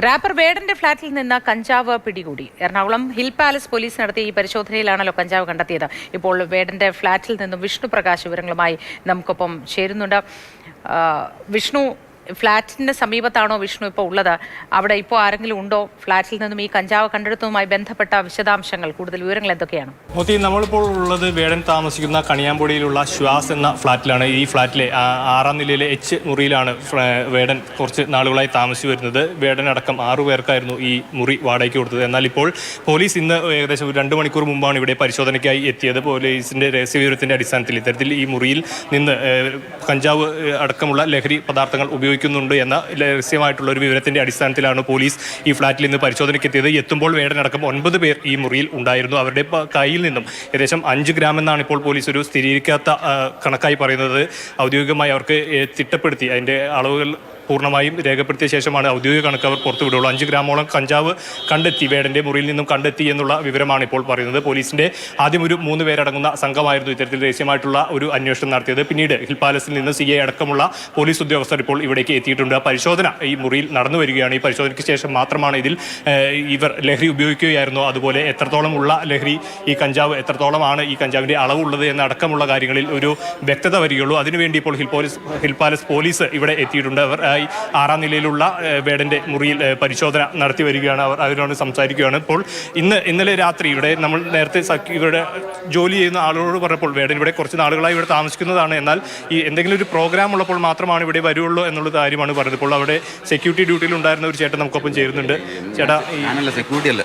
Wrapper വേടന്റെ ഫ്ളാറ്റിൽ നിന്ന് കഞ്ചാവ് പിടികൂടി. എറണാകുളം ഹിൽ പാലസ് പോലീസ് നടത്തിയ ഈ പരിശോധനയിലാണല്ലോ കഞ്ചാവ് കണ്ടെത്തിയത്. ഇപ്പോൾ വേടന്റെ ഫ്ളാറ്റിൽ നിന്നും വിഷ്ണു പ്രകാശ് വിവരങ്ങളുമായി നമുക്കൊപ്പം ചേരുന്നുണ്ട്. വിഷ്ണു, ഫ്ളാറ്റിന്റെ സമീപത്താണോ വിഷ്ണു ഇപ്പോൾ ഉള്ളത്? അവിടെ ഇപ്പോൾ ആരെങ്കിലും ഉണ്ടോ? ഫ്ളാറ്റിൽ നിന്നും ഈ കഞ്ചാവ് കണ്ടെടുത്തതുമായി ബന്ധപ്പെട്ട വിശദാംശങ്ങൾ, കൂടുതൽ വിവരങ്ങൾ എന്തൊക്കെയാണ്? മോത്തി, നമ്മളിപ്പോൾ ഉള്ളത് വേടൻ താമസിക്കുന്ന കണിയാമ്പൊടിയിലുള്ള ശ്വാസ് എന്ന ഫ്ളാറ്റിലാണ്. ഈ ഫ്ളാറ്റിലെ 6ാം നിലയിലെ H മുറിയിലാണ് വേടൻ കുറച്ച് നാളുകളായി താമസിച്ചു വരുന്നത്. വേടനടക്കം 6 പേർക്കായിരുന്നു ഈ മുറി വാടകയ്ക്ക് കൊടുത്തത്. എന്നാൽ ഇപ്പോൾ പോലീസ് ഇന്ന് ഏകദേശം 2 മണിക്കൂർ മുമ്പാണ് ഇവിടെ പരിശോധനയ്ക്കായി എത്തിയത്. പോലീസിന്റെ രഹസ്യവിവരത്തിന്റെ അടിസ്ഥാനത്തിൽ ഇത്തരത്തിൽ ഈ മുറിയിൽ നിന്ന് കഞ്ചാവ് അടക്കമുള്ള ലഹരി പദാർത്ഥങ്ങൾ ഉപയോഗിക്കുന്നുണ്ട് എന്ന രഹസ്യമായിട്ടുള്ള ഒരു വിവരത്തിന്റെ അടിസ്ഥാനത്തിലാണ് പോലീസ് ഈ ഫ്ളാറ്റിൽ നിന്ന് പരിശോധനയ്ക്ക് എത്തിയത്. എത്തുമ്പോൾ വേടനടക്കം 9 പേർ ഈ മുറിയിൽ ഉണ്ടായിരുന്നു. അവരുടെ കയ്യിൽ നിന്നും ഏകദേശം 5 ഗ്രാം എന്നാണ് ഇപ്പോൾ പോലീസ് ഒരു സ്ഥിരീകരിക്കാത്ത കണക്കായി പറയുന്നത്. ഔദ്യോഗികമായി അവർക്ക് തിട്ടപ്പെടുത്തി അതിന്റെ അളവുകൾ പൂർണ്ണമായും രേഖപ്പെടുത്തിയ ശേഷമാണ് ഔദ്യോഗിക കണക്ക് അവർ പുറത്തുവിടുള്ളൂ. 5 ഗ്രാമോളം കഞ്ചാവ് കണ്ടെത്തി, വേടന്റെ മുറിയിൽ നിന്നും കണ്ടെത്തി എന്നുള്ള വിവരമാണ് ഇപ്പോൾ പറയുന്നത്. പോലീസിന്റെ ആദ്യം ഒരു 3 പേരടങ്ങുന്ന സംഘമായിരുന്നു ഇത്തരത്തിൽ രഹസ്യമായിട്ടുള്ള ഒരു അന്വേഷണം നടത്തിയത്. പിന്നീട് ഹിൽ പാലസിൽ നിന്ന് CI അടക്കമുള്ള പോലീസ് ഉദ്യോഗസ്ഥർ ഇപ്പോൾ ഇവിടേക്ക് എത്തിയിട്ടുണ്ട്. പരിശോധന ഈ മുറിയിൽ നടന്നു വരികയാണ്. ഈ പരിശോധനയ്ക്ക് ശേഷം മാത്രമാണ് ഇതിൽ ഇവർ ലഹരി ഉപയോഗിക്കുകയായിരുന്നോ, അതുപോലെ എത്രത്തോളം ഉള്ള ലഹരി, ഈ കഞ്ചാവ് എത്രത്തോളമാണ് ഈ കഞ്ചാവിന്റെ അളവുള്ളത് എന്നടക്കമുള്ള കാര്യങ്ങളിൽ ഒരു വ്യക്തത വരികയുള്ളൂ. അതിനുവേണ്ടി ഇപ്പോൾ ഹിൽ പാലസ് പോലീസ് ഇവിടെ എത്തിയിട്ടുണ്ട്. അവർ 6ാം നിലയിലുള്ള വേടന്റെ മുറിയിൽ പരിശോധന നടത്തി വരികയാണ്. അവർ അവരോട് സംസാരിക്കുകയാണ്. ഇപ്പോൾ ഇന്നലെ രാത്രി ഇവിടെ നമ്മൾ നേരത്തെ ഇവിടെ ജോലി ചെയ്യുന്ന ആളുകളോട് പറഞ്ഞപ്പോൾ വേടൻ ഇവിടെ കുറച്ച് നാളുകളായി ഇവിടെ താമസിക്കുന്നതാണ്, എന്നാൽ ഈ എന്തെങ്കിലും ഒരു പ്രോഗ്രാം ഉള്ളപ്പോൾ മാത്രമാണ് ഇവിടെ വരുള്ളൂ എന്നുള്ള കാര്യമാണ് പറഞ്ഞത്. ഇപ്പോൾ അവിടെ സെക്യൂരിറ്റി ഡ്യൂട്ടിയിൽ ഉണ്ടായിരുന്ന ഒരു ചേട്ടൻ നമുക്കൊപ്പം ചേരുന്നുണ്ട്. ചേട്ടാ, സെക്യൂരിറ്റി അല്ല,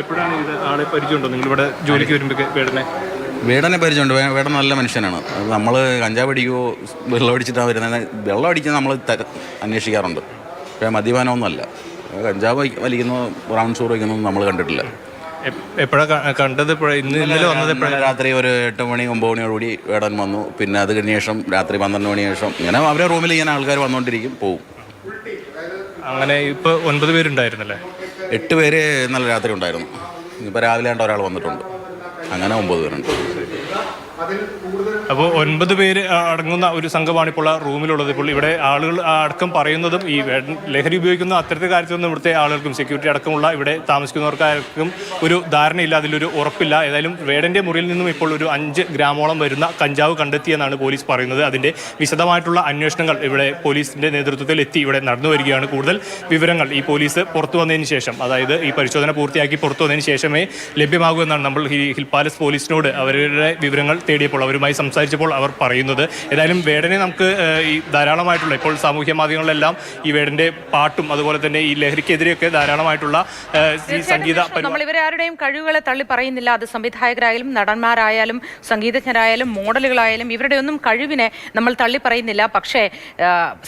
എപ്പോഴാണ് ഇത് ആളെ പരിചയമുണ്ടോ നിങ്ങൾ ഇവിടെ ജോലിക്ക് വരുമ്പോൾ? വേടനെ പരിചയമുണ്ട്. വേടൻ നല്ല മനുഷ്യനാണ്. നമ്മൾ കഞ്ചാവ് അടിക്കുകയോ വെള്ളം അടിച്ചിട്ടാണ് വരുന്നത്. വെള്ളം അടിക്കുന്നത് നമ്മൾ അന്വേഷിക്കാറുണ്ട്. പക്ഷേ മദ്യപാനമൊന്നുമല്ല. കഞ്ചാവ് വലിക്കുന്നോ ബ്രൗൺ ഷുഗർ വയ്ക്കുന്നൊന്നും നമ്മൾ കണ്ടിട്ടില്ല. എപ്പോഴാണ് കണ്ടത്? ഇന്നലെ വന്നത് എപ്പോഴാണ്? രാത്രി ഒരു 8 മണി 9 മണിയോടുകൂടി വേടൻ വന്നു. പിന്നെ അത് കഴിഞ്ഞ ശേഷം രാത്രി 12 മണിക്ക് ശേഷം ഇങ്ങനെ അവരുടെ റൂമിൽ ഇങ്ങനെ ആൾക്കാർ വന്നുകൊണ്ടിരിക്കും, പോവും. അങ്ങനെ ഇപ്പോൾ 9 പേരുണ്ടായിരുന്നല്ലേ? 8 പേര് ഇന്നലെ രാത്രി ഉണ്ടായിരുന്നു. ഇപ്പോൾ രാവിലെ ആണ്ട് ഒരാൾ വന്നിട്ടുണ്ട്. അങ്ങനെ 9 പേരുണ്ട്. അപ്പോൾ 9 പേര് അടങ്ങുന്ന ഒരു സംഘമാണ് ഇപ്പോൾ ആ റൂമിലുള്ളത്. ഇപ്പോൾ ഇവിടെ ആളുകൾ അടക്കം പറയുന്നതും ഈ ലഹരി ഉപയോഗിക്കുന്ന അത്തരത്തെ കാര്യത്തിലൊന്നും ഇവിടുത്തെ ആളുകൾക്കും സെക്യൂരിറ്റി അടക്കമുള്ള ഇവിടെ താമസിക്കുന്നവർക്കാർക്കും ഒരു ധാരണയില്ല, അതിലൊരു ഉറപ്പില്ല. ഏതായാലും വേടന്റെ മുറിയിൽ നിന്നും ഇപ്പോൾ ഒരു 5 ഗ്രാമോളം വരുന്ന കഞ്ചാവ് കണ്ടെത്തിയെന്നാണ് പോലീസ് പറയുന്നത്. അതിന്റെ വിശദമായിട്ടുള്ള അന്വേഷണങ്ങൾ ഇവിടെ പോലീസിന്റെ നേതൃത്വത്തിൽ എത്തി ഇവിടെ നടന്നു വരികയാണ്. കൂടുതൽ വിവരങ്ങൾ ഈ പോലീസ് പുറത്തു വന്നതിന് ശേഷം, അതായത് ഈ പരിശോധന പൂർത്തിയാക്കി പുറത്തു വന്നതിന് ശേഷമേ ലഭ്യമാകൂ എന്നാണ് നമ്മൾ ഹിൽ പാലസ് പോലീസിനോട് അവരുടെ വിവരങ്ങൾ തേടിയപ്പോൾ അവരുമായി സംസാരിച്ചപ്പോൾ അവർ പറയുന്നത്. ഏതായാലും വേടനെ നമുക്ക് ഈ ധാരാളമായിട്ടുള്ള ഇപ്പോൾ സാമൂഹ്യ മാധ്യമങ്ങളിലെല്ലാം ഈ വേടന്റെ പാട്ടും അതുപോലെ തന്നെ ഈ ലഹരിക്കെതിരെയൊക്കെ ധാരാളമായിട്ടുള്ള ഈ സംഗീത നമ്മൾ ഇവരെ ആരുടെയും കഴിവുകളെ തള്ളി പറയുന്നില്ല. അത് സംവിധായകരായാലും നടന്മാരായാലും സംഗീതജ്ഞരായാലും മോഡലുകളായാലും ഇവരുടെ ഒന്നും കഴിവിനെ നമ്മൾ തള്ളി പറയുന്നില്ല. പക്ഷേ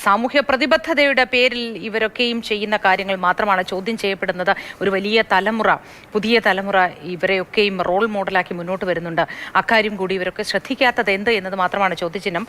സാമൂഹ്യ പ്രതിബദ്ധതയുടെ പേരിൽ ഇവരൊക്കെയും ചെയ്യുന്ന കാര്യങ്ങൾ മാത്രമാണ് ചോദ്യം ചെയ്യപ്പെടുന്നത്. ഒരു വലിയ തലമുറ, പുതിയ തലമുറ ഇവരെയൊക്കെയും റോൾ മോഡലാക്കി മുന്നോട്ട് വരുന്നുണ്ട്. അക്കാര്യം കൂടി ഇവരൊക്കെ ശ്രദ്ധിക്കാത്തത് എന്ത് എന്നത് മാത്രമാണ് ചോദ്യചിഹ്നം.